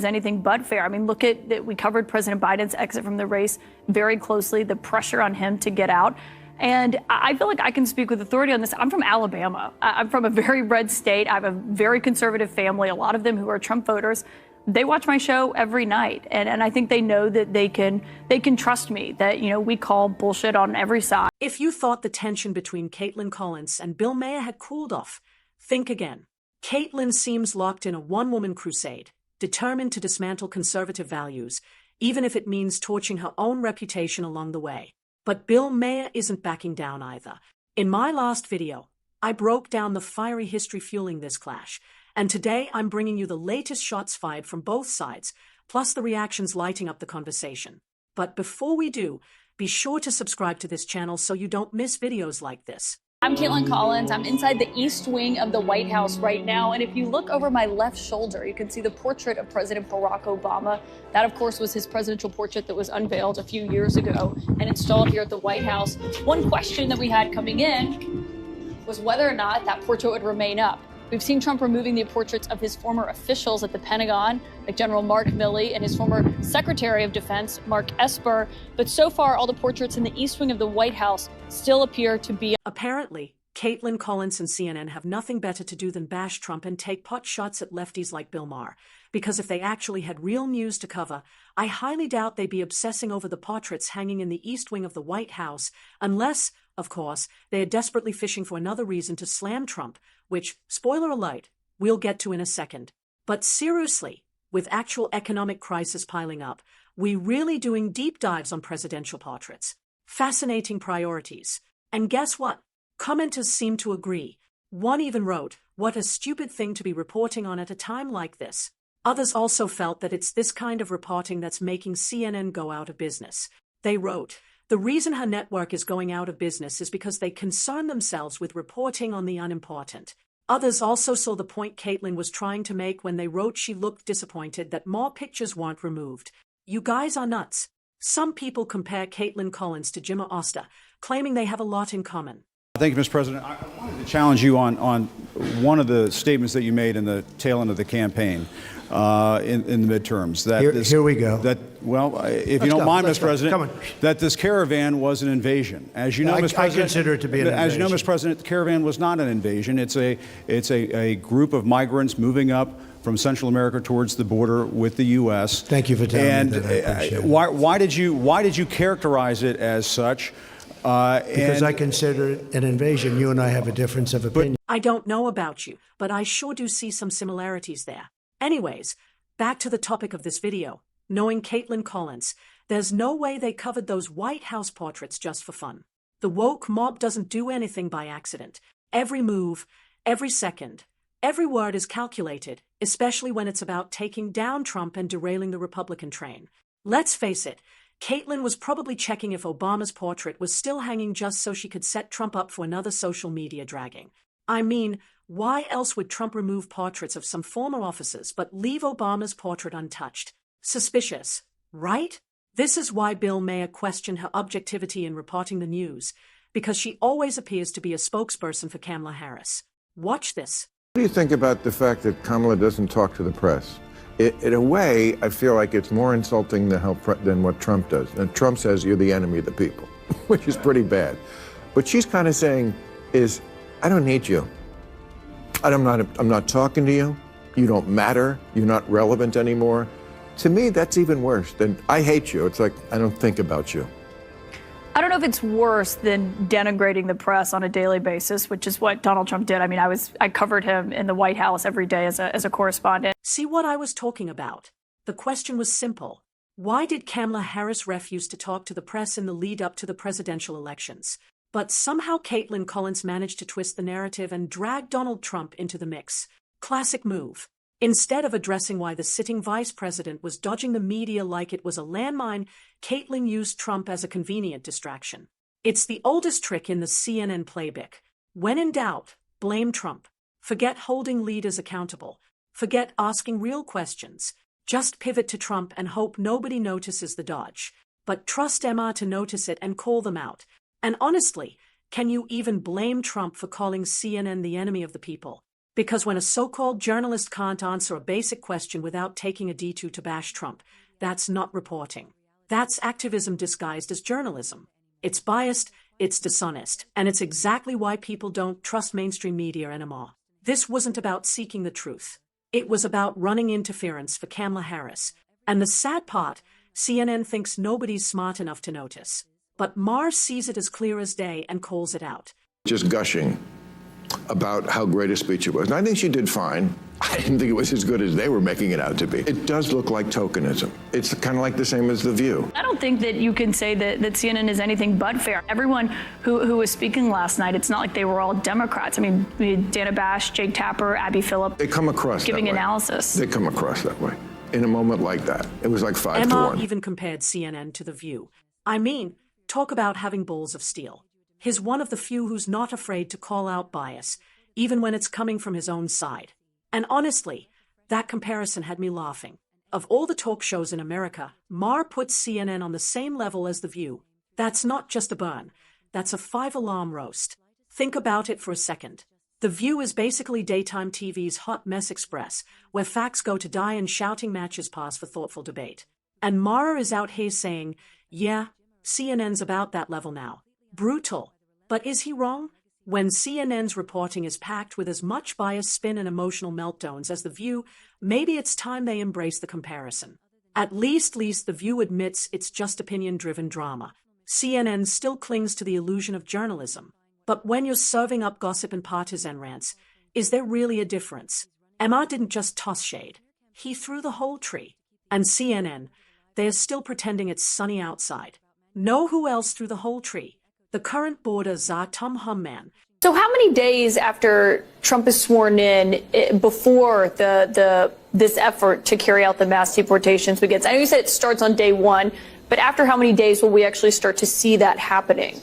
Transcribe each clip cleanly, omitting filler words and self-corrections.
is anything but fair. I mean, look at that. We covered President Biden's exit from the race very closely, the pressure on him to get out. And I feel like I can speak with authority on this. I'm from Alabama. I'm from a very red state. I have a very conservative family, a lot of them who are Trump voters. They watch my show every night. And I think they know that they can trust me, that, we call bullshit on every side. If you thought the tension between Kaitlan Collins and Bill Maher had cooled off, think again. Kaitlan seems locked in a one-woman crusade, determined to dismantle conservative values, even if it means torching her own reputation along the way. But Bill Maher isn't backing down either. In my last video, I broke down the fiery history fueling this clash, and today I'm bringing you the latest shots fired from both sides, plus the reactions lighting up the conversation. But before we do, be sure to subscribe to this channel so you don't miss videos like this. I'm Kaitlan Collins. I'm inside the East Wing of the White House right now. And if you look over my left shoulder, you can see the portrait of President Barack Obama. That, of course, was his presidential portrait that was unveiled a few years ago and installed here at the White House. One question that we had coming in was whether or not that portrait would remain up. We've seen Trump removing the portraits of his former officials at the Pentagon, like General Mark Milley and his former Secretary of Defense, Mark Esper. But so far, all the portraits in the East Wing of the White House still appear to be. Apparently, Kaitlan Collins and CNN have nothing better to do than bash Trump and take pot shots at lefties like Bill Maher. Because if they actually had real news to cover, I highly doubt they'd be obsessing over the portraits hanging in the East Wing of the White House, unless, of course, they are desperately fishing for another reason to slam Trump, which, spoiler alert, we'll get to in a second. But seriously, with actual economic crisis piling up, we really doing deep dives on presidential portraits. Fascinating priorities. And guess what? Commenters seem to agree. One even wrote, "What a stupid thing to be reporting on at a time like this." Others also felt that it's this kind of reporting that's making CNN go out of business. They wrote, "The reason her network is going out of business is because they concern themselves with reporting on the unimportant." Others also saw the point Kaitlan was trying to make when they wrote she looked disappointed that more pictures weren't removed. You guys are nuts. Some people compare Kaitlan Collins to Jimmy Oster, claiming they have a lot in common. Thank you, Mr. President. I wanted to challenge you on one of the statements that you made in the tail end of the campaign in the midterms. That here we go. If you don't mind, Mr. President, that this caravan was an invasion. As you know, Mr. President, I consider it to be an invasion. As you know, Mr. President, the caravan was not an invasion. It's a group of migrants moving up from Central America towards the border with the U.S. Thank you for telling me that. I appreciate it. Why did you characterize it as such? Because I consider it an invasion. You and I have a difference of opinion. I don't know about you, but I sure do see some similarities there. Anyways, back to the topic of this video. Knowing Kaitlan Collins, there's no way they covered those White House portraits just for fun. The woke mob doesn't do anything by accident. Every move, every second, every word is calculated, especially when it's about taking down Trump and derailing the Republican train. Let's face it, Kaitlan was probably checking if Obama's portrait was still hanging just so she could set Trump up for another social media dragging. I mean, why else would Trump remove portraits of some former officers but leave Obama's portrait untouched? Suspicious, right? This is why Bill Maher questioned her objectivity in reporting the news, because she always appears to be a spokesperson for Kamala Harris. Watch this. What do you think about the fact that Kamala doesn't talk to the press? In a way, I feel like it's more insulting than what Trump does. And Trump says you're the enemy of the people, which is pretty bad. What she's kind of saying is, I don't need you. I'm not talking to you. You don't matter. You're not relevant anymore. To me, that's even worse than I hate you. It's like, I don't think about you. I don't know if it's worse than denigrating the press on a daily basis, which is what Donald Trump did. I mean, I covered him in the White House every day as a correspondent. See what I was talking about? The question was simple. Why did Kamala Harris refuse to talk to the press in the lead up to the presidential elections? But somehow Kaitlan Collins managed to twist the narrative and drag Donald Trump into the mix. Classic move. Instead of addressing why the sitting vice president was dodging the media like it was a landmine, Kaitlan used Trump as a convenient distraction. It's the oldest trick in the CNN playbook. When in doubt, blame Trump. Forget holding leaders accountable. Forget asking real questions. Just pivot to Trump and hope nobody notices the dodge. But trust Emma to notice it and call them out. And honestly, can you even blame Trump for calling CNN the enemy of the people? Because when a so-called journalist can't answer a basic question without taking a detour to bash Trump, that's not reporting. That's activism disguised as journalism. It's biased, it's dishonest, and it's exactly why people don't trust mainstream media anymore. This wasn't about seeking the truth. It was about running interference for Kamala Harris. And the sad part, CNN thinks nobody's smart enough to notice. But Maher sees it as clear as day and calls it out. Just gushing about how great a speech it was. And I think she did fine. I didn't think it was as good as they were making it out to be. It does look like tokenism. It's kind of like the same as The View. I don't think that you can say that CNN is anything but fair. Everyone who was speaking last night, it's not like they were all Democrats. I mean, we had Dana Bash, Jake Tapper, Abby Phillip. They come across giving that way. Analysis. They come across that way. In a moment like that, it was like 5 to Emma 1. even compared CNN to The View. I mean, talk about having balls of steel. He's one of the few who's not afraid to call out bias, even when it's coming from his own side. And honestly, that comparison had me laughing. Of all the talk shows in America, Maher puts CNN on the same level as The View. That's not just a burn. That's a 5-alarm roast. Think about it for a second. The View is basically daytime TV's hot mess express, where facts go to die and shouting matches pass for thoughtful debate. And Maher is out here saying, yeah, CNN's about that level now. Brutal. But is he wrong? When CNN's reporting is packed with as much bias, spin, and emotional meltdowns as The View, maybe it's time they embrace the comparison. At least The View admits it's just opinion-driven drama. CNN still clings to the illusion of journalism. But when you're serving up gossip and partisan rants, is there really a difference? Maher didn't just toss shade. He threw the whole tree. And CNN, they're still pretending it's sunny outside. Know who else threw the whole tree? The current border czar, Tom Homan. So how many days after Trump is sworn in, before this effort to carry out the mass deportations begins? I know you said it starts on day 1, but after how many days will we actually start to see that happening?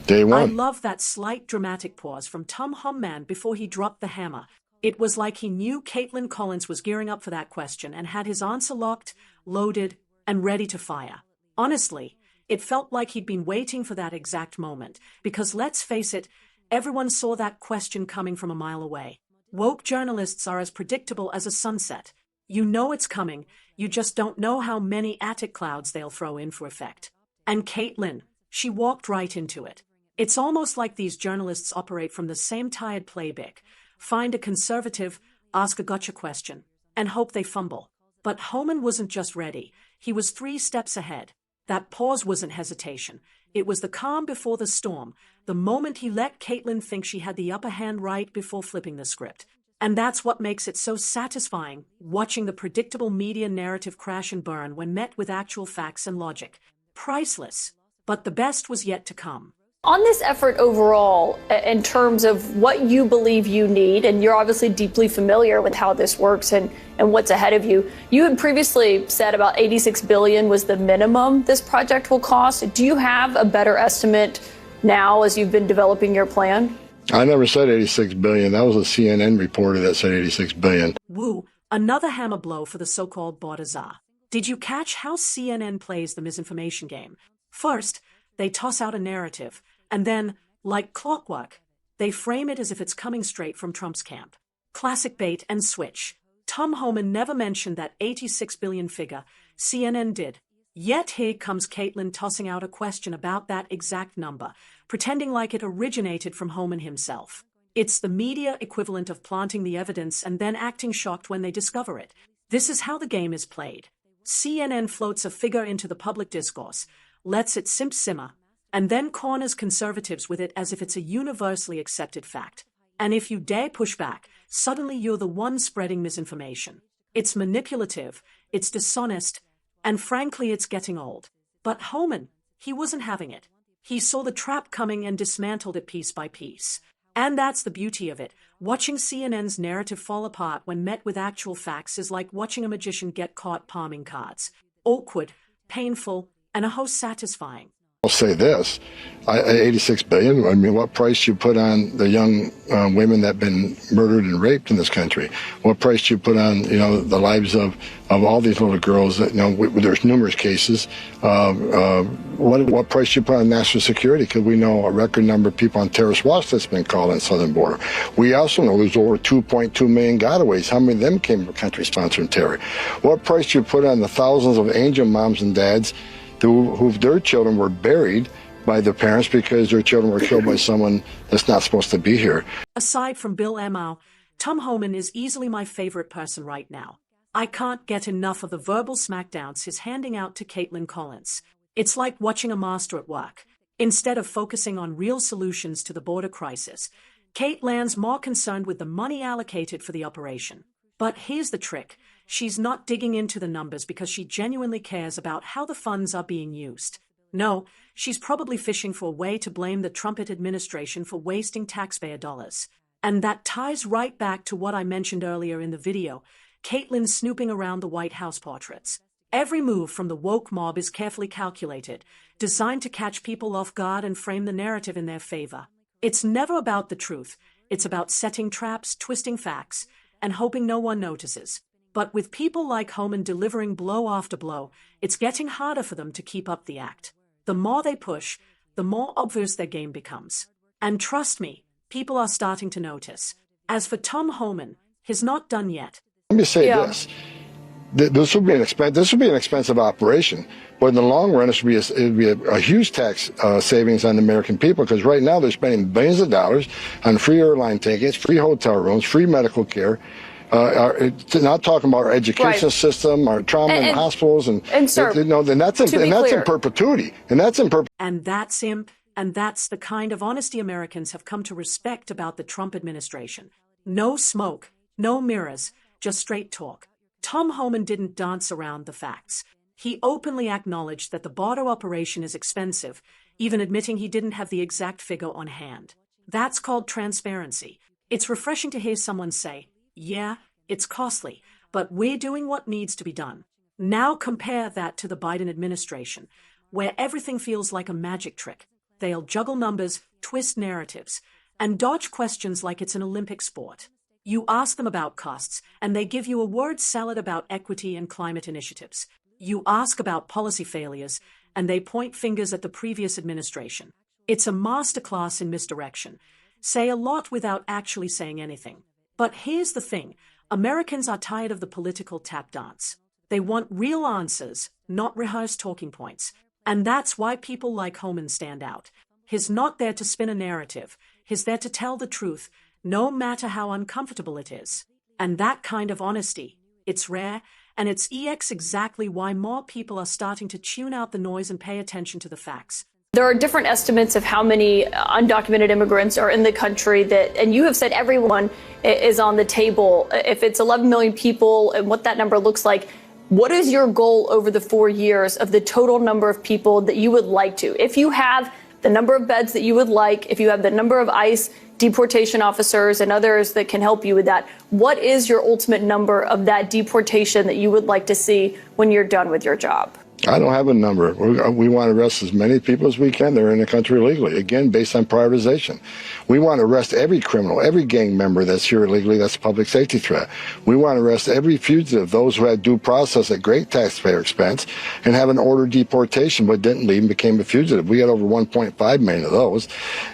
Day 1. I love that slight dramatic pause from Tom Homan before he dropped the hammer. It was like he knew Kaitlan Collins was gearing up for that question and had his answer locked, loaded, and ready to fire. Honestly, it felt like he'd been waiting for that exact moment, because let's face it, everyone saw that question coming from a mile away. Woke journalists are as predictable as a sunset. You know it's coming, you just don't know how many attic clouds they'll throw in for effect. And Kaitlan, she walked right into it. It's almost like these journalists operate from the same tired playbook. Find a conservative, ask a gotcha question, and hope they fumble. But Homan wasn't just ready, he was 3 steps ahead. That pause wasn't hesitation. It was the calm before the storm, the moment he let Kaitlan think she had the upper hand right before flipping the script. And that's what makes it so satisfying, watching the predictable media narrative crash and burn when met with actual facts and logic. Priceless. But the best was yet to come. On this effort overall, in terms of what you believe you need, and you're obviously deeply familiar with how this works and what's ahead of you, you had previously said about $86 billion was the minimum this project will cost. Do you have a better estimate now as you've been developing your plan? I never said $86 billion. That was a CNN reporter that said $86 billion. Woo, another hammer blow for the so-called border czar. Did you catch how CNN plays the misinformation game? First, they toss out a narrative. And then, like clockwork, they frame it as if it's coming straight from Trump's camp. Classic bait and switch. Tom Homan never mentioned that $86 billion figure. CNN did. Yet here comes Kaitlan tossing out a question about that exact number, pretending like it originated from Homan himself. It's the media equivalent of planting the evidence and then acting shocked when they discover it. This is how the game is played. CNN floats a figure into the public discourse, lets it simmer, and then corners conservatives with it as if it's a universally accepted fact. And if you dare push back, suddenly you're the one spreading misinformation. It's manipulative, it's dishonest, and frankly, it's getting old. But Homan, he wasn't having it. He saw the trap coming and dismantled it piece by piece. And that's the beauty of it. Watching CNN's narrative fall apart when met with actual facts is like watching a magician get caught palming cards. Awkward, painful, and a host satisfying. I'll say this. 86 billion. I mean, what price you put on the young women that have been murdered and raped in this country? What price you put on, the lives of all these little girls that, there's numerous cases. What price you put on national security? Because we know a record number of people on terrorist watch that's been called on the southern border. We also know there's over 2.2 million gotaways. How many of them came from countries sponsoring terror? What price you put on the thousands of angel moms and dads who their children were buried by their parents because their children were killed by someone that's not supposed to be here. Aside from Bill Emau, Tom Homan is easily my favorite person right now. I can't get enough of the verbal smackdowns he's handing out to Kaitlan Collins. It's like watching a master at work. Instead of focusing on real solutions to the border crisis, Kaitlan's more concerned with the money allocated for the operation. But here's the trick. She's not digging into the numbers because she genuinely cares about how the funds are being used. No, she's probably fishing for a way to blame the Trump administration for wasting taxpayer dollars. And that ties right back to what I mentioned earlier in the video, Kaitlan snooping around the White House portraits. Every move from the woke mob is carefully calculated, designed to catch people off guard and frame the narrative in their favor. It's never about the truth. It's about setting traps, twisting facts, and hoping no one notices. But with people like Homan delivering blow after blow, it's getting harder for them to keep up the act. The more they push, the more obvious their game becomes. And trust me, people are starting to notice. As for Tom Homan, he's not done yet. Let me say this. This would be an expensive operation, but in the long run, it would be a huge tax savings on the American people, because right now they're spending billions of dollars on free airline tickets, free hotel rooms, free medical care. Not talking about our education system, our trauma and hospitals, and sir, then that's in perpetuity, and that's in perpetuity. And that's the kind of honesty Americans have come to respect about the Trump administration. No smoke, no mirrors, just straight talk. Tom Homan didn't dance around the facts. He openly acknowledged that the border operation is expensive, even admitting he didn't have the exact figure on hand. That's called transparency. It's refreshing to hear someone say, yeah, it's costly, but we're doing what needs to be done. Now compare that to the Biden administration, where everything feels like a magic trick. They'll juggle numbers, twist narratives, and dodge questions like it's an Olympic sport. You ask them about costs, and they give you a word salad about equity and climate initiatives. You ask about policy failures, and they point fingers at the previous administration. It's a masterclass in misdirection. Say a lot without actually saying anything. But here's the thing. Americans are tired of the political tap dance. They want real answers, not rehearsed talking points. And that's why people like Homan stand out. He's not there to spin a narrative. He's there to tell the truth, no matter how uncomfortable it is. And that kind of honesty, it's rare, and it's exactly why more people are starting to tune out the noise and pay attention to the facts. There are different estimates of how many undocumented immigrants are in the country and you have said everyone is on the table. If it's 11 million people and what that number looks like, what is your goal over the 4 years of the total number of people that you would like to? If you have the number of beds that you would like, if you have the number of ICE deportation officers and others that can help you with that, what is your ultimate number of that deportation that you would like to see when you're done with your job? I don't have a number. We want to arrest as many people as we can that are in the country illegally, again, based on prioritization. We want to arrest every criminal, every gang member that's here illegally, that's a public safety threat. We want to arrest every fugitive, those who had due process at great taxpayer expense and have an ordered deportation but didn't leave and became a fugitive. We got over 1.5 million of those.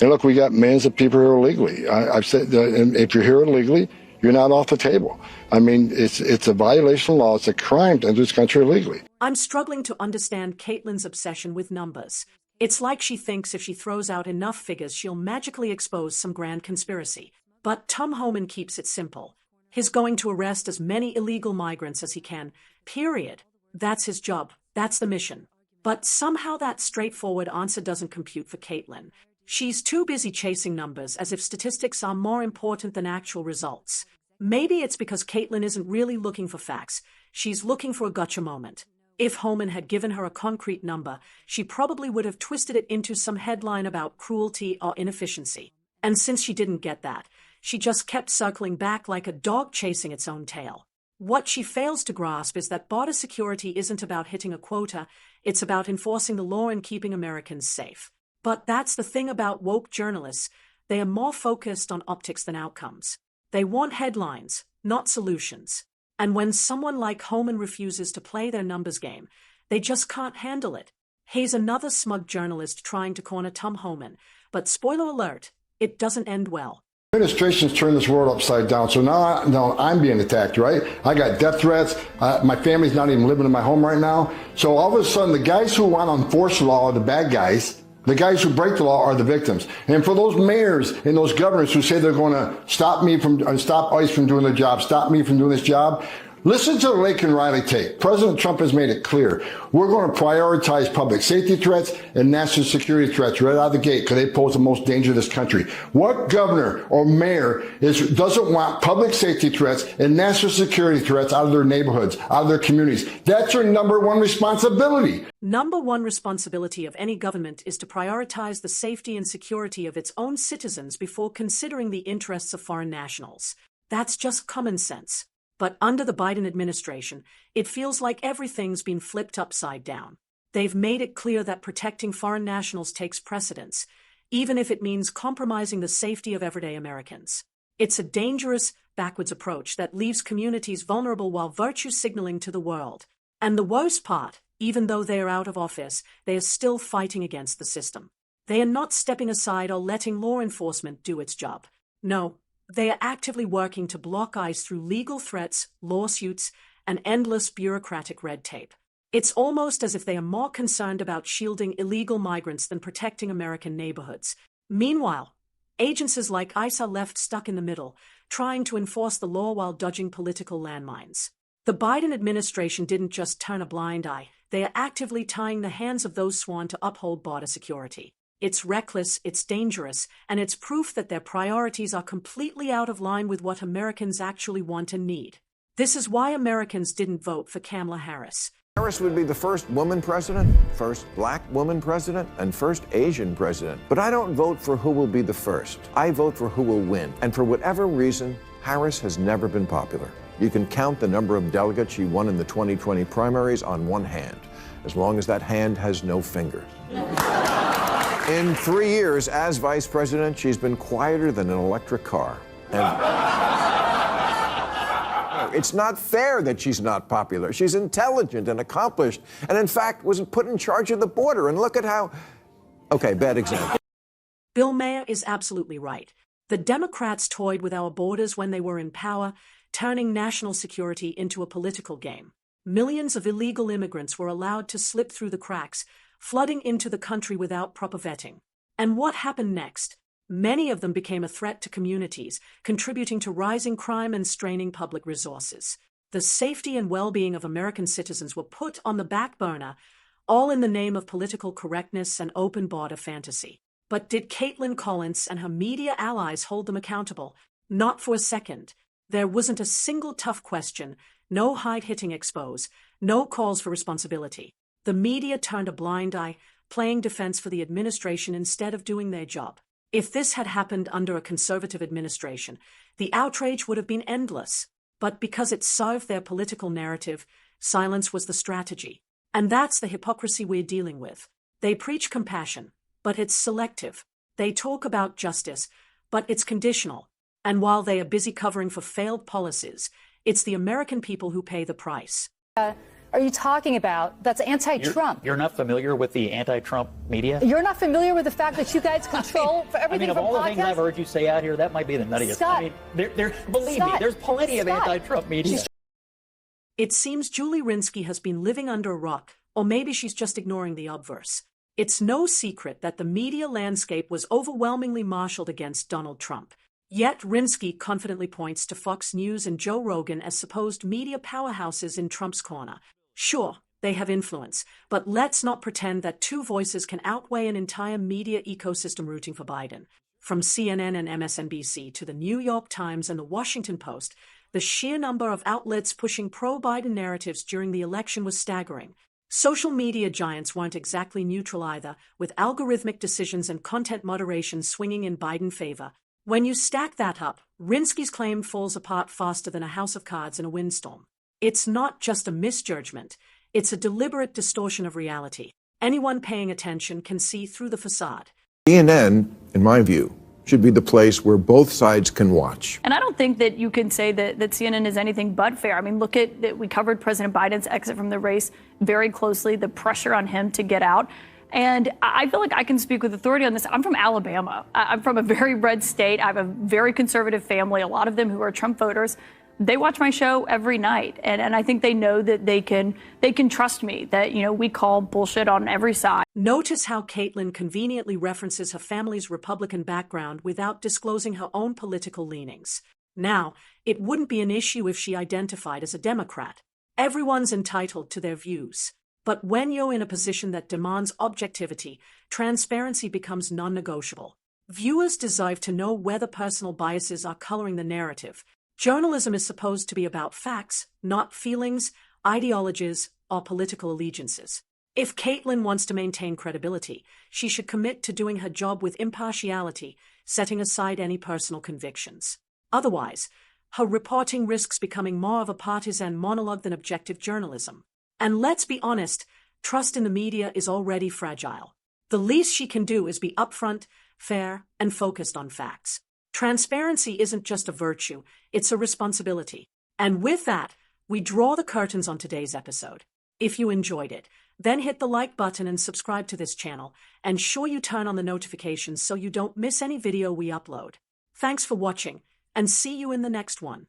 And look, we got millions of people here illegally. I've said if you're here illegally, you're not off the table. I mean, it's a violation of law. It's a crime to enter this country illegally. I'm struggling to understand Kaitlan's obsession with numbers. It's like she thinks if she throws out enough figures, she'll magically expose some grand conspiracy. But Tom Homan keeps it simple. He's going to arrest as many illegal migrants as he can, period. That's his job. That's the mission. But somehow that straightforward answer doesn't compute for Kaitlan. She's too busy chasing numbers as if statistics are more important than actual results. Maybe it's because Kaitlan isn't really looking for facts. She's looking for a gotcha moment. If Homan had given her a concrete number, she probably would have twisted it into some headline about cruelty or inefficiency. And since she didn't get that, she just kept circling back like a dog chasing its own tail. What she fails to grasp is that border security isn't about hitting a quota, it's about enforcing the law and keeping Americans safe. But that's the thing about woke journalists, they are more focused on optics than outcomes. They want headlines, not solutions. And when someone like Homan refuses to play their numbers game, they just can't handle it. He's another smug journalist trying to corner Tom Homan, but spoiler alert, it doesn't end well. Administration's turned this world upside down, so now I'm being attacked, right? I got death threats. My family's not even living in my home right now. So all of a sudden, the guys who want to enforce the law are the bad guys. The guys who break the law are the victims. And for those mayors and those governors who say they're going to stop ICE from doing their job, stop me from doing this job, listen to the Lake and Riley tape. President Trump has made it clear. We're going to prioritize public safety threats and national security threats right out of the gate because they pose the most danger to this country. What governor or mayor doesn't want public safety threats and national security threats out of their neighborhoods, out of their communities? That's their number one responsibility. Number one responsibility of any government is to prioritize the safety and security of its own citizens before considering the interests of foreign nationals. That's just common sense. But under the Biden administration, it feels like everything's been flipped upside down. They've made it clear that protecting foreign nationals takes precedence, even if it means compromising the safety of everyday Americans. It's a dangerous, backwards approach that leaves communities vulnerable while virtue signaling to the world. And the worst part, even though they are out of office, they are still fighting against the system. They are not stepping aside or letting law enforcement do its job. No. They are actively working to block ICE through legal threats, lawsuits, and endless bureaucratic red tape. It's almost as if they are more concerned about shielding illegal migrants than protecting American neighborhoods. Meanwhile, agencies like ICE are left stuck in the middle, trying to enforce the law while dodging political landmines. The Biden administration didn't just turn a blind eye, they are actively tying the hands of those sworn to uphold border security. It's reckless, it's dangerous, and it's proof that their priorities are completely out of line with what Americans actually want and need. This is why Americans didn't vote for Kamala Harris. Harris would be the first woman president, first black woman president, and first Asian president. But I don't vote for who will be the first. I vote for who will win. And for whatever reason, Harris has never been popular. You can count the number of delegates she won in the 2020 primaries on one hand, as long as that hand has no fingers. In 3 years as vice president, she's been quieter than an electric car. And it's not fair that she's not popular. She's intelligent and accomplished, and in fact was put in charge of the border. And look at how... Okay, bad example. Bill Maher is absolutely right. The Democrats toyed with our borders when they were in power, turning national security into a political game. Millions of illegal immigrants were allowed to slip through the cracks, flooding into the country without proper vetting. And what happened next? Many of them became a threat to communities, contributing to rising crime and straining public resources. The safety and well-being of American citizens were put on the back burner, all in the name of political correctness and open border fantasy. But did Kaitlan Collins and her media allies hold them accountable? Not for a second. There wasn't a single tough question, no hide-hitting expose, no calls for responsibility. The media turned a blind eye, playing defense for the administration instead of doing their job. If this had happened under a conservative administration, the outrage would have been endless. But because it served their political narrative, silence was the strategy. And that's the hypocrisy we're dealing with. They preach compassion, but it's selective. They talk about justice, but it's conditional. And while they are busy covering for failed policies, it's the American people who pay the price. Are you talking about that's anti-Trump? You're not familiar with the anti-Trump media? You're not familiar with the fact that you guys control for everything of all the things I've heard you say out here, that might be the nuttiest. Scott, believe me, there's plenty of anti-Trump media. It seems Julie Rinsky has been living under a rock, or maybe she's just ignoring the obverse. It's no secret that the media landscape was overwhelmingly marshaled against Donald Trump. Yet Rinsky confidently points to Fox News and Joe Rogan as supposed media powerhouses in Trump's corner. Sure, they have influence, but let's not pretend that two voices can outweigh an entire media ecosystem rooting for Biden. From CNN and MSNBC to the New York Times and the Washington Post, the sheer number of outlets pushing pro-Biden narratives during the election was staggering. Social media giants weren't exactly neutral either, with algorithmic decisions and content moderation swinging in Biden favor. When you stack that up, Rinsky's claim falls apart faster than a house of cards in a windstorm. It's not just a misjudgment, it's a deliberate distortion of reality. Anyone paying attention can see through the facade. CNN, in my view, should be the place where both sides can watch. And I don't think that you can say that CNN is anything but fair. I mean, look at that. We covered President Biden's exit from the race very closely, the pressure on him to get out. And I feel like I can speak with authority on this. I'm from Alabama. I'm from a very red state. I have a very conservative family, a lot of them who are Trump voters. They watch my show every night. And I think they know that they can trust me, that, you know, we call bullshit on every side. Notice how Kaitlan conveniently references her family's Republican background without disclosing her own political leanings. Now, it wouldn't be an issue if she identified as a Democrat. Everyone's entitled to their views. But when you're in a position that demands objectivity, transparency becomes non-negotiable. Viewers deserve to know whether personal biases are coloring the narrative. Journalism is supposed to be about facts, not feelings, ideologies, or political allegiances. If Kaitlan wants to maintain credibility, she should commit to doing her job with impartiality, setting aside any personal convictions. Otherwise, her reporting risks becoming more of a partisan monologue than objective journalism. And let's be honest, trust in the media is already fragile. The least she can do is be upfront, fair, and focused on facts. Transparency isn't just a virtue, it's a responsibility. And with that, we draw the curtains on today's episode. If you enjoyed it, then hit the like button and subscribe to this channel, and sure you turn on the notifications so you don't miss any video we upload. Thanks for watching, and see you in the next one.